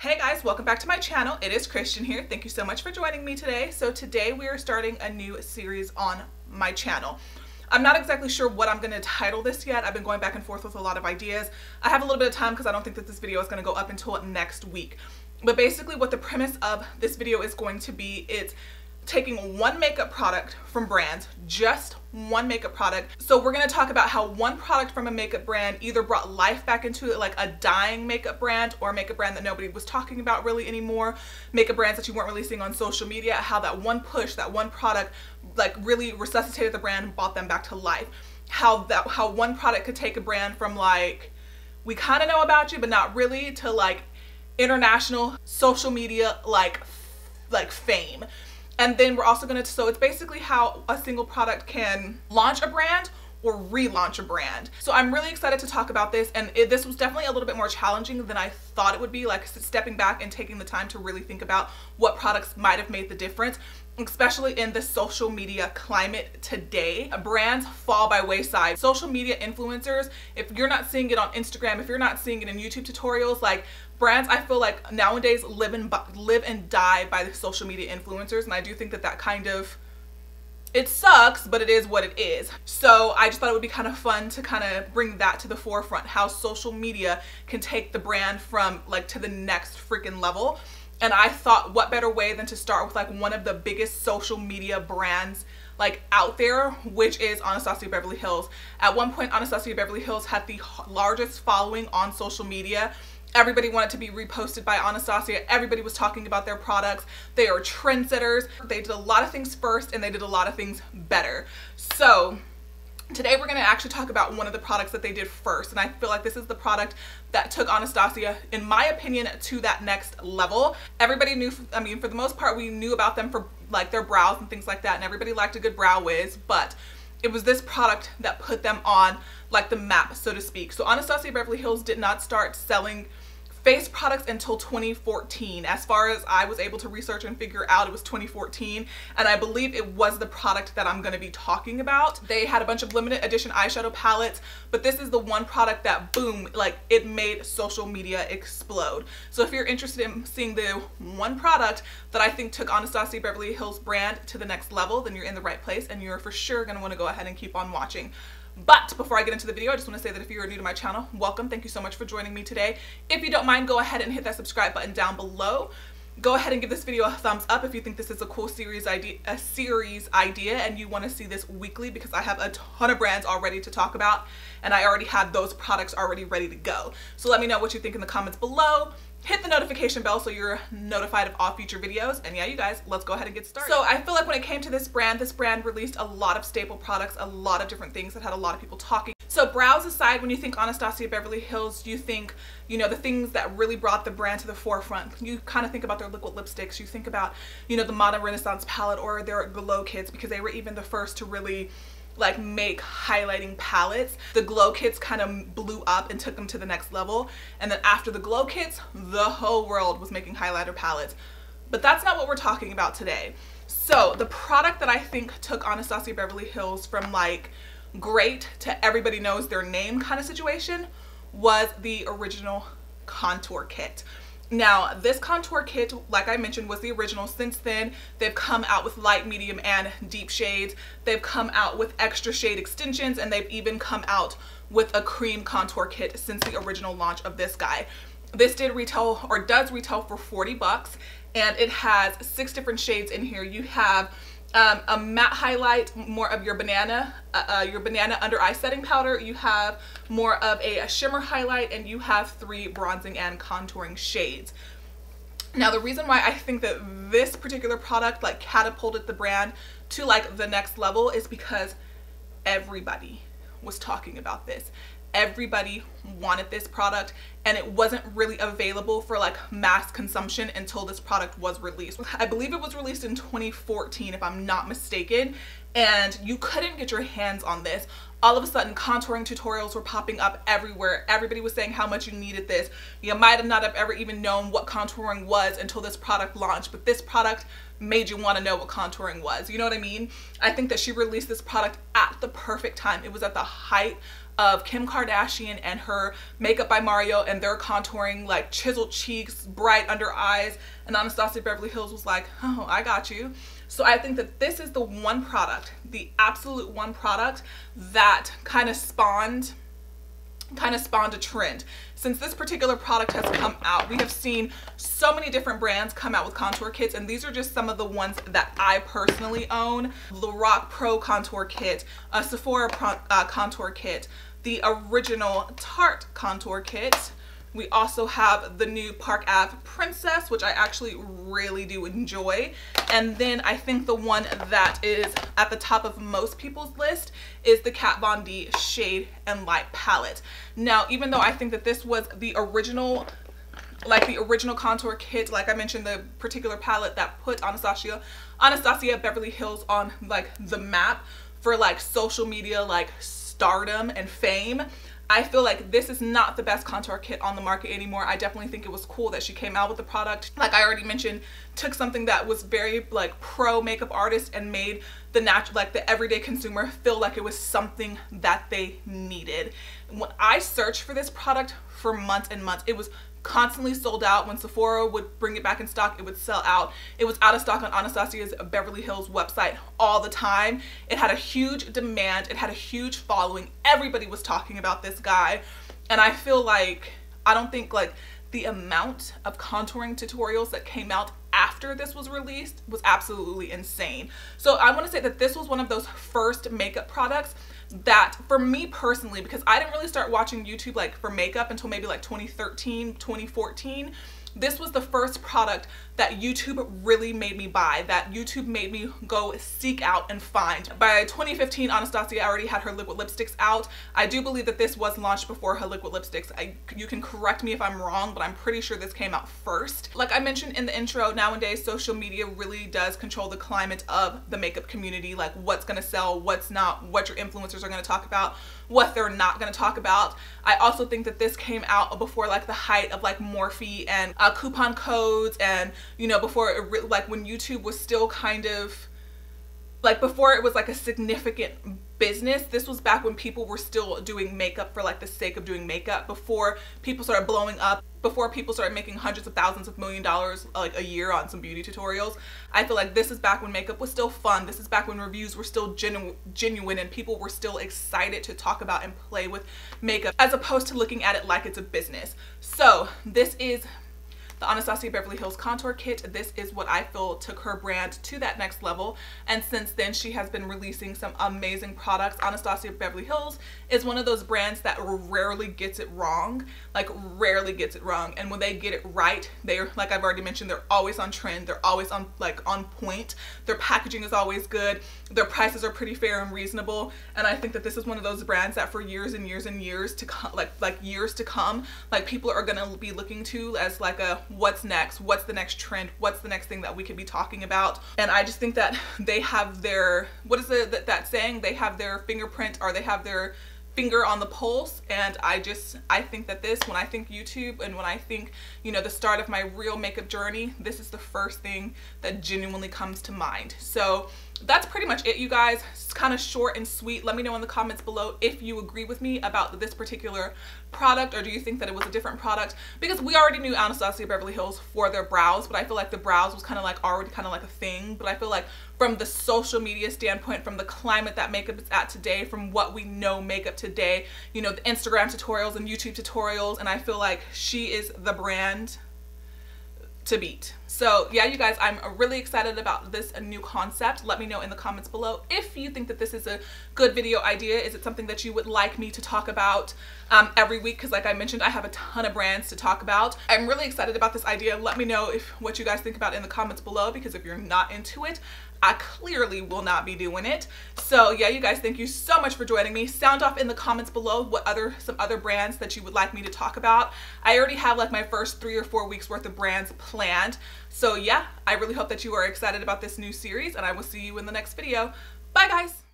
Hey guys, welcome back to my channel. It is Christian here. Thank you so much for joining me today. So today we are starting a new series on my channel. I'm not exactly sure what I'm going to title this yet. I've been going back and forth with a lot of ideas. I have a little bit of time because I don't think that this video is going to go up until next week. But basically what the premise of this video is going to be, it's taking one makeup product from brands, just one makeup product. So we're going to talk about how one product from a makeup brand either brought life back into it, like a dying makeup brand or a makeup brand that nobody was talking about really anymore, makeup brands that you weren't really seeing on social media, how that one push, that one product like really resuscitated the brand and brought them back to life. How one product could take a brand from like, we kind of know about you but not really, to like international social media like fame. And then we're also going to, so it's basically how a single product can launch a brand or relaunch a brand. So I'm really excited to talk about this, and this was definitely a little bit more challenging than I thought it would be, like stepping back and taking the time to really think about what products might have made the difference, especially in the social media climate today. Brands fall by wayside. Social media influencers, if you're not seeing it on Instagram, if you're not seeing it in YouTube tutorials, like brands, I feel like nowadays live and die by the social media influencers, and I do think that that kind of, it sucks, but it is what it is. So I just thought it would be kind of fun to kind of bring that to the forefront, how social media can take the brand from like to the next freaking level. And I thought, what better way than to start with like one of the biggest social media brands like out there, which is Anastasia Beverly Hills. At one point, Anastasia Beverly Hills had the largest following on social media. Everybody wanted to be reposted by Anastasia. Everybody was talking about their products. They are trendsetters. They did a lot of things first and they did a lot of things better. So today we're going to actually talk about one of the products that they did first, and I feel like this is the product that took Anastasia, in my opinion, to that next level. Everybody knew, I mean, for the most part, we knew about them for like their brows and things like that, and everybody liked a good brow wiz, but it was this product that put them on like the map, so to speak. So Anastasia Beverly Hills did not start selling face products until 2014. As far as I was able to research and figure out, it was 2014, and I believe it was the product that I'm going to be talking about. They had a bunch of limited edition eyeshadow palettes, but this is the one product that, boom, like it made social media explode. So if you're interested in seeing the one product that I think took Anastasia Beverly Hills brand to the next level, then you're in the right place, and you're for sure going to want to go ahead and keep on watching. But before I get into the video, I just want to say that if you're new to my channel, welcome. Thank you so much for joining me today. If you don't mind, go ahead and hit that subscribe button down below. Go ahead and give this video a thumbs up if you think this is a cool series idea, and you want to see this weekly, because I have a ton of brands already to talk about, and I already have those products already ready to go. So let me know what you think in the comments below. Hit the notification bell so you're notified of all future videos. And yeah, you guys, let's go ahead and get started. So I feel like when it came to this brand released a lot of staple products, a lot of different things that had a lot of people talking. So brows aside, when you think Anastasia Beverly Hills, you think, you know, the things that really brought the brand to the forefront. You kind of think about their liquid lipsticks. You think about, you know, the Modern Renaissance palette or their glow kits, because they were even the first to really like make highlighting palettes. The glow kits kind of blew up and took them to the next level, and then after the glow kits, the whole world was making highlighter palettes. But that's not what we're talking about today. So the product that I think took Anastasia Beverly Hills from like great to everybody knows their name kind of situation was the original contour kit. Now this contour kit, like I mentioned, was the original. Since then they've come out with light, medium, and deep shades. They've come out with extra shade extensions, and they've even come out with a cream contour kit since the original launch of this guy. This did retail, or does retail, for 40 bucks, and it has 6 different shades in here. You have a matte highlight, more of your banana under eye setting powder. You have more of a shimmer highlight, and you have 3 bronzing and contouring shades. Now the reason why I think that this particular product like catapulted the brand to like the next level is because everybody was talking about this. Everybody wanted this product, and it wasn't really available for like mass consumption until this product was released. I believe it was released in 2014 if I'm not mistaken, and you couldn't get your hands on this. All of a sudden contouring tutorials were popping up everywhere. Everybody was saying how much you needed this. You might have not have ever even known what contouring was until this product launched, but this product made you want to know what contouring was. You know what I mean? I think that she released this product at the perfect time. It was at the height of Kim Kardashian and her Makeup by Mario and their contouring, like chiseled cheeks, bright under eyes, and Anastasia Beverly Hills was like, oh, I got you. So I think that this is the one product, the absolute one product that kind of spawned a trend. Since this particular product has come out, we have seen so many different brands come out with contour kits, and these are just some of the ones that I personally own. Lorac Pro Contour Kit, a Sephora Contour Kit, the original Tarte Contour Kit. We also have the new Park Ave Princess, which I actually really do enjoy. And then I think the one that is at the top of most people's list is the Kat Von D Shade and Light Palette. Now, even though I think that this was the original, like the original contour kit, like I mentioned, the particular palette that put Anastasia Beverly Hills on like the map for like social media, like stardom and fame, I feel like this is not the best contour kit on the market anymore. I definitely think it was cool that she came out with the product. Like I already mentioned, took something that was very like pro makeup artist and made the natural, like the everyday consumer feel like it was something that they needed. When I searched for this product for months and months, it was constantly sold out. When Sephora would bring it back in stock, it would sell out. It was out of stock on Anastasia's Beverly Hills website all the time. It had a huge demand. It had a huge following. Everybody was talking about this guy. And I feel like, I don't think like the amount of contouring tutorials that came out after this was released was absolutely insane. So I want to say that this was one of those first makeup products that for me personally, because I didn't really start watching YouTube like for makeup until maybe like 2013, 2014. This was the first product that YouTube really made me buy, that YouTube made me go seek out and find. By 2015, Anastasia already had her liquid lipsticks out. I do believe that this was launched before her liquid lipsticks. You can correct me if I'm wrong, but I'm pretty sure this came out first. Like I mentioned in the intro, nowadays social media really does control the climate of the makeup community, like what's gonna sell, what's not, what your influencers are gonna talk about, what they're not gonna talk about. I also think that this came out before like the height of like Morphe and coupon codes, and you know, before it like when YouTube was still kind of like, before it was like a significant business. This was back when people were still doing makeup for like the sake of doing makeup, before people started blowing up, before people started making hundreds of thousands of $1 million like a year on some beauty tutorials. I feel like this is back when makeup was still fun. This is back when reviews were still genuine and people were still excited to talk about and play with makeup, as opposed to looking at it like it's a business. So this is the Anastasia Beverly Hills Contour Kit. This is what I feel took her brand to that next level, and since then she has been releasing some amazing products. Anastasia Beverly Hills is one of those brands that rarely gets it wrong, like rarely gets it wrong, and when they get it right, they're, like I've already mentioned, they're always on trend, they're always on like on point, their packaging is always good, their prices are pretty fair and reasonable, and I think that this is one of those brands that for years and years and years to come, like years to come, like people are gonna be looking to as like a what's next, what's the next trend, what's the next thing that we could be talking about. And I just think that they have their, what is it that saying, they have their fingerprint, or they have their finger on the pulse. And I think that this, when I think YouTube and when I think, you know, the start of my real makeup journey, this is the first thing that genuinely comes to mind. So that's pretty much it, you guys. It's kind of short and sweet. Let me know in the comments below if you agree with me about this particular product, or do you think that it was a different product? Because we already knew Anastasia Beverly Hills for their brows, but I feel like the brows was kind of like already kind of like a thing. But I feel like from the social media standpoint, from the climate that makeup is at today, from what we know makeup today, you know, the Instagram tutorials and YouTube tutorials, and I feel like she is the brand to beat. So yeah, you guys, I'm really excited about this new concept. Let me know in the comments below if you think that this is a good video idea. Is it something that you would like me to talk about every week? Because like I mentioned, I have a ton of brands to talk about. I'm really excited about this idea. Let me know what you guys think about it in the comments below, because if you're not into it, I clearly will not be doing it. So yeah, you guys, thank you so much for joining me. Sound off in the comments below what some other brands that you would like me to talk about. I already have like my first 3 or 4 weeks worth of brands planned. So yeah, I really hope that you are excited about this new series, and I will see you in the next video. Bye guys.